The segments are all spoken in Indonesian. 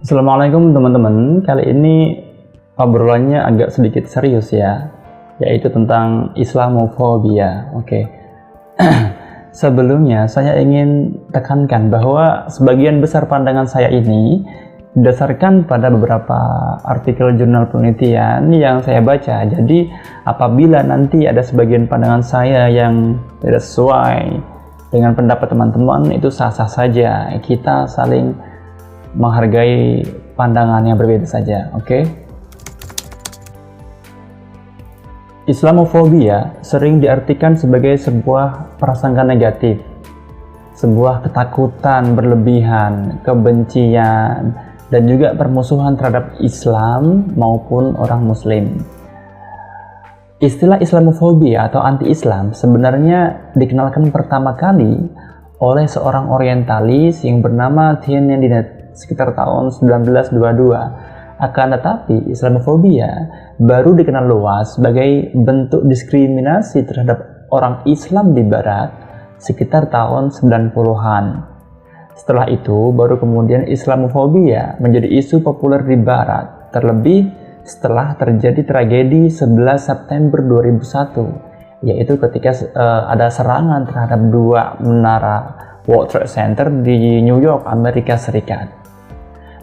Assalamualaikum teman-teman, kali ini obrolannya agak sedikit serius ya, yaitu tentang Islamofobia. Oke. Sebelumnya saya ingin tekankan bahwa sebagian besar pandangan saya ini berdasarkan pada beberapa artikel jurnal penelitian yang saya baca. Jadi apabila nanti ada sebagian pandangan saya yang tidak sesuai dengan pendapat teman-teman, itu sah-sah saja. Kita saling menghargai pandangan yang berbeda saja, oke? Islamofobia sering diartikan sebagai sebuah prasangka negatif, sebuah ketakutan berlebihan, kebencian, dan juga permusuhan terhadap Islam maupun orang Muslim. Istilah Islamofobia atau anti-Islam sebenarnya dikenalkan pertama kali oleh seorang orientalis yang bernama Thien Dinet sekitar tahun 1922. Akan tetapi Islamofobia baru dikenal luas sebagai bentuk diskriminasi terhadap orang Islam di Barat sekitar tahun 90-an. Setelah itu baru kemudian Islamofobia menjadi isu populer di Barat, terlebih setelah terjadi tragedi 11 September 2001, yaitu ketika ada serangan terhadap dua menara World Trade Center di New York, Amerika Serikat.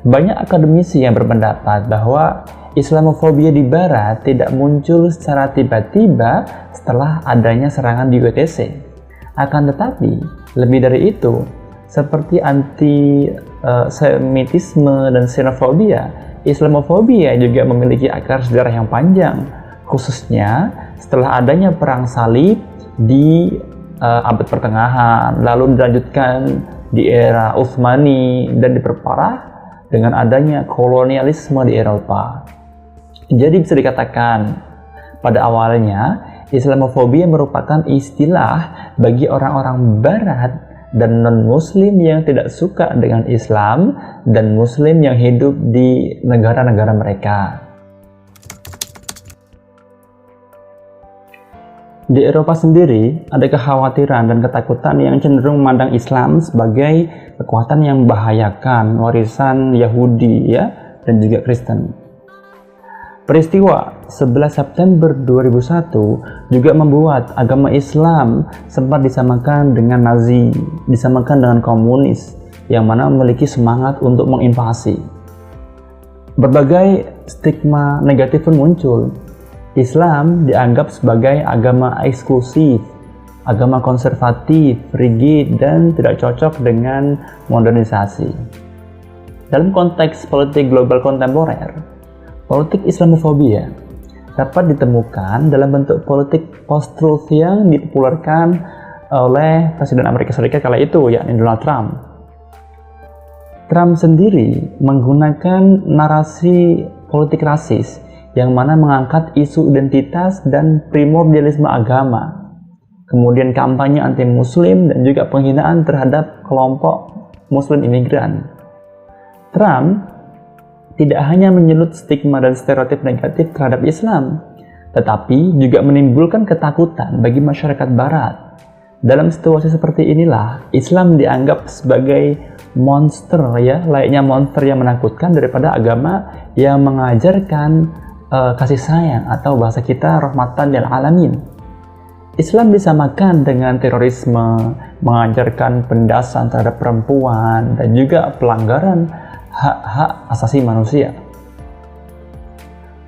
Banyak akademisi yang berpendapat bahwa Islamofobia di Barat tidak muncul secara tiba-tiba setelah adanya serangan di UTC. Akan tetapi, lebih dari itu, seperti anti-Semitisme dan xenofobia, Islamofobia juga memiliki akar sejarah yang panjang, khususnya setelah adanya perang salib di abad pertengahan, lalu dilanjutkan di era Utsmani dan diperparah dengan adanya kolonialisme di Eropa. Jadi bisa dikatakan pada awalnya Islamofobia merupakan istilah bagi orang-orang Barat dan non-Muslim yang tidak suka dengan Islam dan Muslim yang hidup di negara-negara mereka. Di Eropa sendiri, ada kekhawatiran dan ketakutan yang cenderung memandang Islam sebagai kekuatan yang membahayakan warisan Yahudi dan juga Kristen. Peristiwa 11 September 2001 juga membuat agama Islam sempat disamakan dengan Nazi, disamakan dengan komunis, yang mana memiliki semangat untuk menginvasi. Berbagai stigma negatif pun muncul. Islam dianggap sebagai agama eksklusif, agama konservatif, rigid, dan tidak cocok dengan modernisasi. Dalam konteks politik global kontemporer, politik Islamofobia dapat ditemukan dalam bentuk politik post-truth yang dipopulerkan oleh Presiden Amerika Serikat kala itu, yakni Donald Trump. Trump sendiri menggunakan narasi politik rasis yang mana mengangkat isu identitas dan primordialisme agama, kemudian kampanye anti-muslim dan juga penghinaan terhadap kelompok muslim imigran. Trump tidak hanya menyulut stigma dan stereotip negatif terhadap Islam, tetapi juga menimbulkan ketakutan bagi masyarakat Barat. Dalam situasi seperti inilah, Islam dianggap sebagai monster, layaknya monster yang menakutkan daripada agama yang mengajarkan kasih sayang atau bahasa kita rahmatan lil alamin. Islam disamakan dengan terorisme, mengajarkan penindasan terhadap perempuan dan juga pelanggaran hak-hak asasi manusia.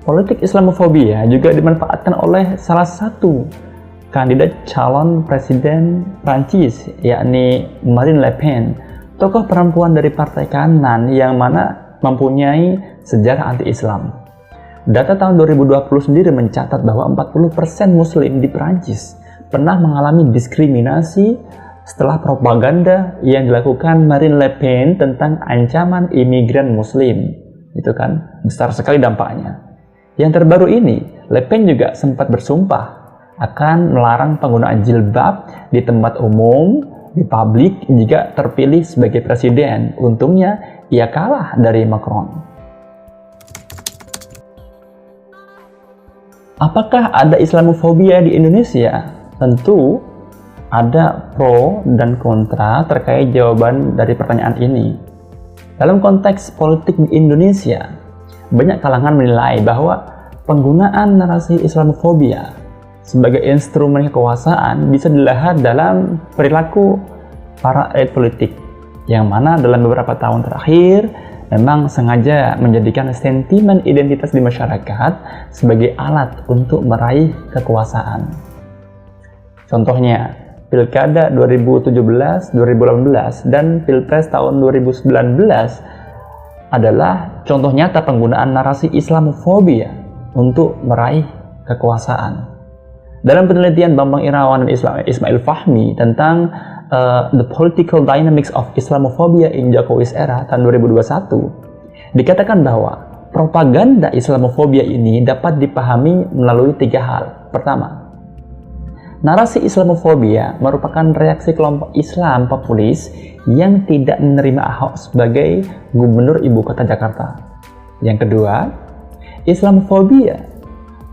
Politik Islamofobia juga dimanfaatkan oleh salah satu kandidat calon presiden Prancis, yakni Marine Le Pen, tokoh perempuan dari partai kanan yang mana mempunyai sejarah anti-Islam. Data tahun 2020 sendiri mencatat bahwa 40% Muslim di Perancis pernah mengalami diskriminasi setelah propaganda yang dilakukan Marine Le Pen tentang ancaman imigran Muslim. Itu kan besar sekali dampaknya. Yang terbaru ini, Le Pen juga sempat bersumpah akan melarang penggunaan jilbab di tempat umum, di publik jika terpilih sebagai presiden. Untungnya ia kalah dari Macron. Apakah ada Islamofobia di Indonesia? Tentu ada pro dan kontra terkait jawaban dari pertanyaan ini. Dalam konteks politik di Indonesia, banyak kalangan menilai bahwa penggunaan narasi Islamofobia sebagai instrumen kekuasaan bisa dilihat dalam perilaku para elit politik, yang mana dalam beberapa tahun terakhir memang sengaja menjadikan sentimen identitas di masyarakat sebagai alat untuk meraih kekuasaan. Contohnya, Pilkada 2017, 2018, dan Pilpres tahun 2019 adalah contoh nyata penggunaan narasi Islamofobia untuk meraih kekuasaan. Dalam penelitian Bambang Irawan dan Ismail Fahmi tentang The Political Dynamics of Islamophobia in Jokowi's Era tahun 2021, dikatakan bahwa propaganda Islamofobia ini dapat dipahami melalui 3 hal. Pertama, narasi Islamofobia merupakan reaksi kelompok Islam populis yang tidak menerima Ahok sebagai gubernur ibu kota Jakarta. Yang kedua, Islamofobia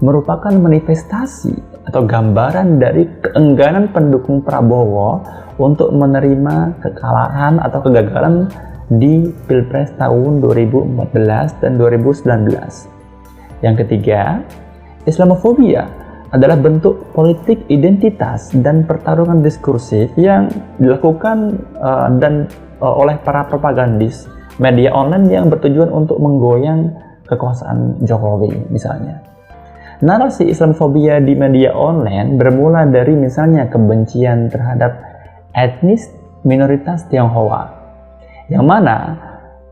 merupakan manifestasi atau gambaran dari keengganan pendukung Prabowo untuk menerima kekalahan atau kegagalan di Pilpres tahun 2014 dan 2019. Yang ketiga, Islamofobia adalah bentuk politik identitas dan pertarungan diskursif yang dilakukan oleh para propagandis media online yang bertujuan untuk menggoyang kekuasaan Jokowi misalnya. Narasi Islamofobia di media online bermula dari misalnya kebencian terhadap etnis minoritas Tionghoa, yang mana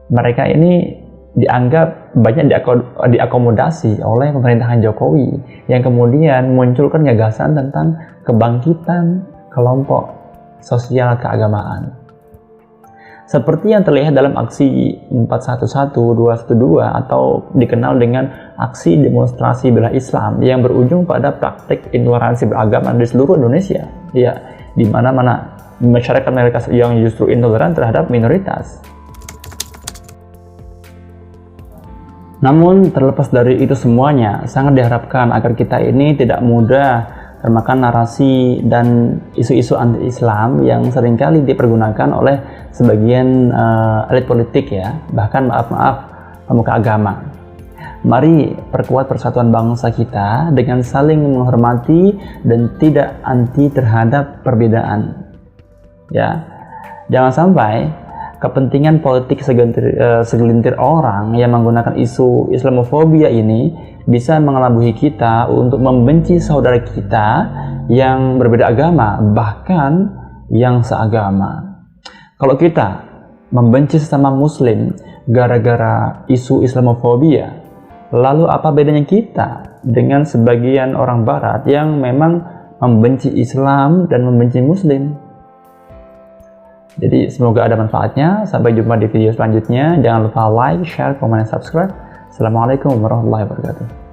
mereka ini dianggap banyak diakomodasi oleh pemerintahan Jokowi yang kemudian munculkan gagasan tentang kebangkitan kelompok sosial keagamaan. Seperti yang terlihat dalam aksi 411, 212 atau dikenal dengan aksi demonstrasi bela Islam yang berujung pada praktik intoleransi beragama di seluruh Indonesia. Ya, di mana-mana masyarakat mayoritas yang justru intoleran terhadap minoritas. Namun terlepas dari itu semuanya, sangat diharapkan agar kita ini tidak mudah termakan narasi dan isu-isu anti-Islam yang seringkali dipergunakan oleh sebagian elit politik ya, bahkan maaf pemuka agama. Mari perkuat persatuan bangsa kita dengan saling menghormati dan tidak anti terhadap perbedaan. Ya, jangan sampai kepentingan politik segelintir orang yang menggunakan isu Islamofobia ini bisa mengelabuhi kita untuk membenci saudara kita yang berbeda agama, bahkan yang seagama. Kalau kita membenci sesama muslim gara-gara isu Islamofobia, lalu apa bedanya kita dengan sebagian orang barat yang memang membenci Islam dan membenci muslim? Jadi semoga ada manfaatnya. Sampai jumpa di video selanjutnya. Jangan lupa like, share, komen, dan subscribe. Assalamualaikum warahmatullahi wabarakatuh.